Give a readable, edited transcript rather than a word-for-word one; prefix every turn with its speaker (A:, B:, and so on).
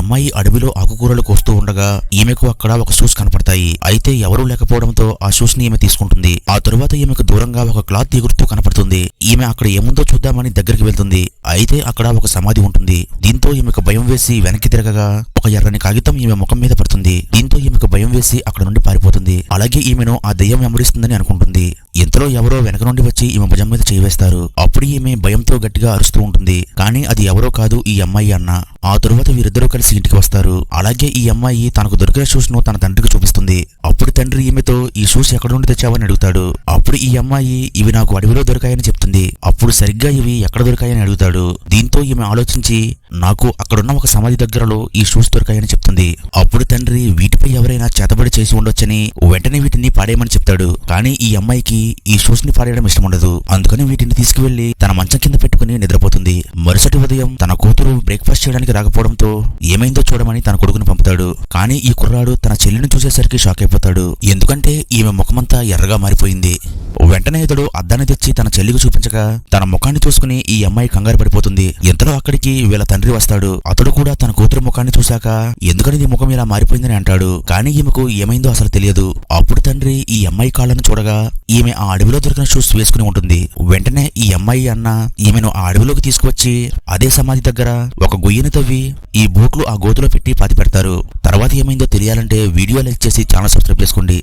A: అమ్మాయి అడవిలో ఆకుకూరలు కోస్తూ ఉండగా ఈమెకు అక్కడ ఒక షూస్ కనపడతాయి. అయితే ఎవరూ లేకపోవడంతో ఆ షూస్ ని ఈమె తీసుకుంటుంది. ఆ తరువాత ఈమెకు దూరంగా ఒక క్లాత్ ఎగురుతూ కనపడుతుంది. ఈమె అక్కడ ఏముందో చూద్దామని దగ్గరికి వెళ్తుంది. అయితే అక్కడ ఒక సమాధి ఉంటుంది. దీంతో ఈమెకు భయం వేసి వెనక్కి తిరగగా ఒక ఎర్రని కాగితం ఈమె ముఖం మీద పడుతుంది. దీంతో ఈమెకు భయం వేసి అక్కడ నుండి పారిపోతుంది. అలాగే ఈమెను ఆ దెయ్యం వెంబడిస్తుందని అనుకుంటుంది. ఇంతలో ఎవరో వెనక నుండి వచ్చి ఈమె భుజం మీద చేయి వేస్తారు. అప్పుడు ఈమె భయంతో గట్టిగా అరుస్తూ ఉంటుంది. కానీ అది ఎవరో కాదు, ఈ అమ్మాయి అన్న. ఆ తరువాత వీరిద్దరూ కలిసి ఇంటికి వస్తారు. అలాగే ఈ అమ్మాయి తనకు దొరికిన షూస్ ను తన తండ్రికి చూపిస్తుంది. అప్పుడు తండ్రి ఈమెతో ఈ షూస్ ఎక్కడ నుండి తెచ్చావని అడుగుతాడు. అప్పుడు ఈ అమ్మాయి ఇవి నాకు అడవిలో దొరికాయని చెప్తుంది. అప్పుడు సరిగ్గా ఇవి ఎక్కడ దొరికాయని అడుగుతాడు. దీంతో ఈమె ఆలోచించి నాకు అక్కడున్న ఒక సమాధి దగ్గరలో ఈ షూస్ దొరికాయని చెప్తుంది. అప్పుడు తండ్రి వీటిపై ఎవరైనా చేతబడి చేసి ఉండొచ్చని వెంటనే వీటిని పాడేయమని చెప్తాడు. కానీ ఈ అమ్మాయికి ఈ షూస్ ని పాడేయడం ఇష్టం ఉండదు. అందుకని వీటిని తీసుకువెళ్లి తన మంచం కింద పెట్టుకుని నిద్రపోతుంది. మరుసటి ఉదయం తన కూతురు బ్రేక్ఫాస్ట్ చేయడానికి రాకపోవడంతో ఏమైందో చూడమని తన కొడుకుని పంపుతాడు. కానీ ఈ కుర్రాడు తన చెల్లిని చూసేసరికి షాక్ అయిపోతాడు. ఎందుకంటే ఈమె ముఖమంతా ఎర్రగా మారిపోయింది. వెంటనే ఇతడు అద్దాన్ని తెచ్చి తన చెల్లికి చూపించగా తన ముఖాన్ని చూసుకుని ఈ అమ్మాయి కంగారు పడిపోతుంది. ఇంతలో అక్కడికి వీళ్ళ తండ్రి వస్తాడు. అతడు కూడా తన కూతురు ముఖాన్ని చూశాక ఎందుకని ఈ ముఖం ఇలా మారిపోయిందని అంటాడు. కానీ ఈమెకు ఏమైందో అసలు తెలియదు. అప్పుడు తండ్రి ఈ అమ్మాయి కాళ్ళను చూడగా ఈమె ఆ అడవిలో దొరికిన షూస్ వేసుకుని ఉంటుంది. వెంటనే ఈ అమ్మాయి అన్న ఈమెను ఆ అడవిలోకి తీసుకువచ్చి అదే సమాధి దగ్గర ఒక గొయ్యిని తవ్వి ఈ బూట్లు ఆ గోతులో పెట్టి పాతి పెడతారు. తర్వాత ఏమైందో తెలియాలంటే వీడియో లైక్ చేసి ఛానల్ సబ్స్క్రైబ్ చేసుకోండి.